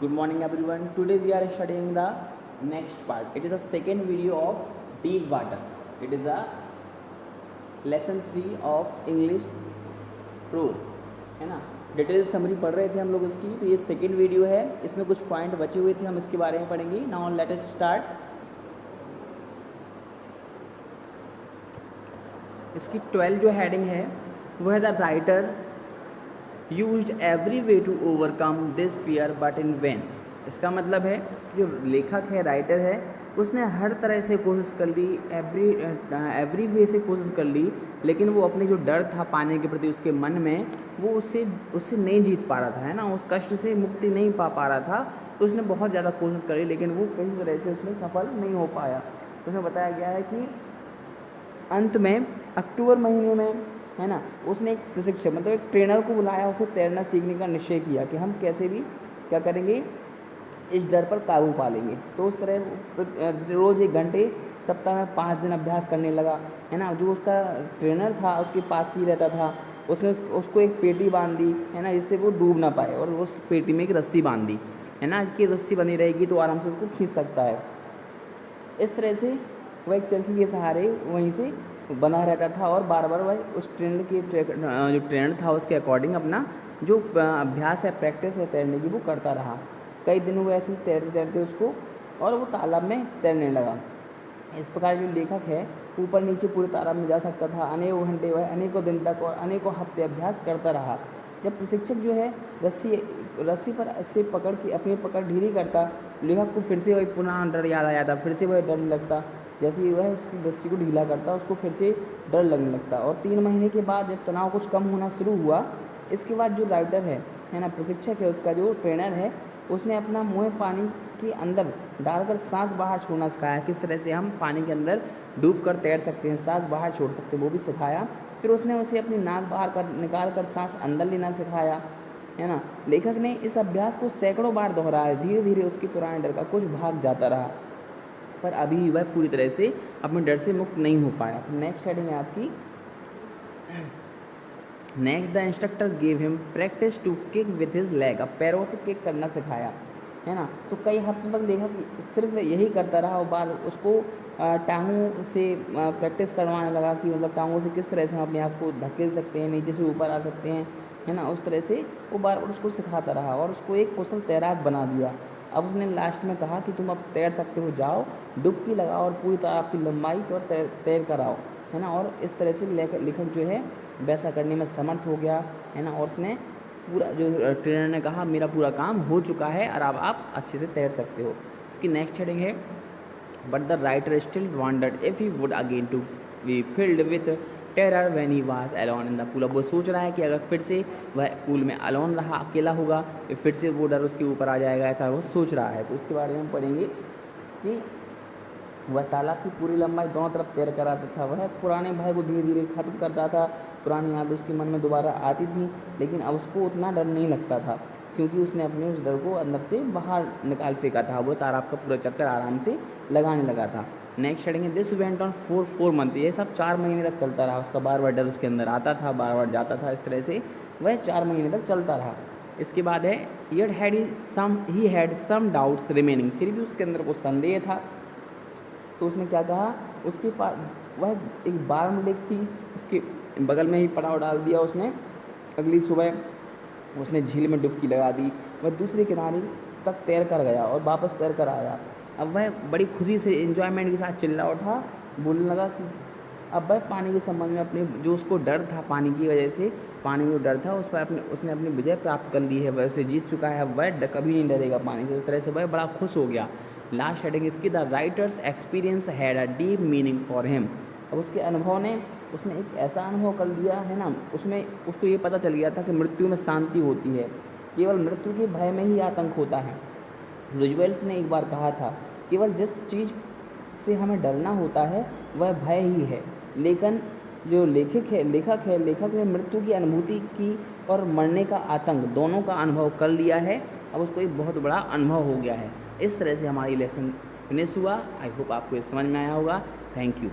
Good morning everyone. Today we are studying the next part. It is the second video of deep water. It is the lesson 3 of English prose, है ना. Detail summary पढ़ रहे थे हम लोग इसकी. तो ये सेकेंड वीडियो है, इसमें कुछ पॉइंट बचे हुए थे, हम इसके बारे में पढ़ेंगे. Now let us start. इसकी 12 जो हेडिंग है वो है the writer used every way to overcome this fear but in vain. इसका मतलब है जो लेखक है, राइटर है, उसने हर तरह से कोशिश कर ली, एवरी वे से कोशिश कर ली, लेकिन वो अपने जो डर था पाने के प्रति उसके मन में, वो उससे नहीं जीत पा रहा था, है ना. उस कष्ट से मुक्ति नहीं पा रहा था. तो उसने बहुत ज़्यादा कोशिश करी, लेकिन वो किसी तरह से उसमें सफल नहीं हो पाया. तो उसमें बताया गया है कि अंत में अक्टूबर महीने में, है ना, उसने एक प्रशिक्षक मतलब एक ट्रेनर को बुलाया, उसे तैरना सीखने का निश्चय किया कि हम कैसे भी क्या करेंगे, इस डर पर काबू पा लेंगे. तो उस तरह रोज़ 1 घंटे, सप्ताह में 5 दिन अभ्यास करने लगा, है ना. जो उसका ट्रेनर था उसके पास ही रहता था. उसने उसको एक पेटी बांध दी, है ना, जिससे वो डूब ना पाए, और उस पेटी में एक रस्सी बांध दी, है ना. इसकी रस्सी बनी रहेगी तो आराम से उसको खींच सकता है. इस तरह से वह एक चरखी के सहारे वहीं से बना रहता था, और बार बार वह उस ट्रेनर के जो ट्रेनर था उसके अकॉर्डिंग अपना जो अभ्यास है, प्रैक्टिस है तैरने की, वो करता रहा. कई दिन हुए ऐसे तैरते तैरते उसको, और वो तालाब में तैरने लगा. इस प्रकार जो लेखक है ऊपर नीचे पूरे तालाब में जा सकता था. अनेकों घंटे वह अनेकों दिन तक और अनेकों हफ्ते अभ्यास करता रहा. जब प्रशिक्षक जो है रस्सी पर से पकड़ के अपनी पकड़ ढीली करता, लेखक को फिर से वही पुनः डर याद आ जाता. फिर से वह डरने लगता. जैसे ही वह उसकी रस्सी को ढीला करता, उसको फिर से डर लगने लगता. और 3 महीने के बाद जब तनाव कुछ कम होना शुरू हुआ, इसके बाद जो राइटर है ना, प्रशिक्षक है, उसका जो ट्रेनर है, उसने अपना मुँह पानी के अंदर डालकर सांस बाहर छोड़ना सिखाया. किस तरह से हम पानी के अंदर डूब कर तैर सकते हैं, सांस बाहर छोड़ सकते हैं, वो भी सिखाया. फिर उसने उसे अपनी नाक बाहर निकाल कर सांस अंदर लेना सिखाया, है ना. लेखक ने इस अभ्यास को सैकड़ों बार दोहराया. धीरे धीरे उसके पुराने डर का कुछ भाग जाता रहा, पर अभी वह पूरी तरह से अपने डर से मुक्त नहीं हो पाया. नेक्स्ट हेडिंग है आपकी. Next the instructor gave him practice to kick with his leg. अब पैरों से किक करना सिखाया, है ना. तो कई हफ्तों तक लेखक सिर्फ यही करता रहा, और बार उसको टांगों से प्रैक्टिस करवाने लगा कि मतलब टांगों से किस तरह से हम अपने आप को धकेल सकते हैं, नीचे से ऊपर आ सकते हैं, है ना. उस तरह से वो बार बार उसको सिखाता रहा, और उसको एक कुशल तैराक बना दिया. अब उसने लास्ट में कहा कि तुम अब तैर सकते हो, जाओ डुबकी लगाओ और पूरी तरह आपकी लंबाई पर तैर कर आओ, है ना. और इस तरह से लेखक जो है वैसा करने में समर्थ हो गया, है ना. और उसने पूरा जो ट्रेनर ने कहा मेरा पूरा काम हो चुका है और अब आप अच्छे से तैर सकते हो. इसकी नेक्स्ट हेडिंग है but the writer still wondered if he would again to be filled with terror when he was alone in the pool. अब वो सोच रहा है कि अगर फिर से वह पूल में अलोन रहा, अकेला होगा, तो फिर से वो डर उसके ऊपर आ जाएगा, ऐसा वो सोच रहा है. तो उसके बारे में पढ़ेंगे कि वह तालाब की पूरी लंबाई दोनों तरफ तैर कर आता था. वह पुराने भय को धीरे धीरे खत्म करता था. पुरानी याद उसके मन में दोबारा आती थी, लेकिन अब उसको उतना डर नहीं लगता था, क्योंकि उसने अपने उस डर को अंदर से बाहर निकाल फेंका था. वो तालाब का पूरा चक्कर आराम से लगाने लगा था. नेक्स्ट हेडिंग है दिस वेंट ऑन 4 मंथ. ये सब 4 महीने तक चलता रहा. उसका बार बार डर उसके अंदर आता था, बार बार जाता था. इस तरह से वह 4 महीने तक चलता रहा. इसके बाद है he had some doubts remaining. फिर भी उसके अंदर कुछ संदेह था. तो उसने क्या कहा, उसके पास वह एक बार्म लेक थी, उसके बगल में ही पड़ाव डाल दिया उसने. अगली सुबह उसने झील में डुबकी लगा दी. वह दूसरे किनारे तक तैर कर गया और वापस तैर कर आया. अब वह बड़ी खुशी से एंजॉयमेंट के साथ चिल्ला उठा, बोलने लगा कि अब वह पानी के संबंध में अपने जो उसको डर था, पानी की वजह से पानी में जो डर था उस पर उसने अपनी विजय प्राप्त कर ली है. वह उसे जीत चुका है. अब वह कभी नहीं डरेगा पानी से. इस तरह से वह बड़ा खुश हो गया. लास्ट हेडिंग इसकी the writers experience had a deep meaning for him. अब उसके अनुभव ने उसने एक ऐसा अनुभव कर लिया, है ना, उसमें उसको ये पता चल गया था कि मृत्यु में शांति होती है, केवल मृत्यु के भय में ही आतंक होता है. रूजवेल्ट ने एक बार कहा था केवल जिस चीज़ से हमें डरना होता है वह भय ही है. लेकिन जो लेखक ने मृत्यु की अनुभूति की और मरने का आतंक दोनों का अनुभव कर लिया है. अब उसको एक बहुत बड़ा अनुभव हो गया है. इस तरह से हमारी लेसन फिनिश हुआ. आई होप आपको ये समझ में आया होगा. Thank you.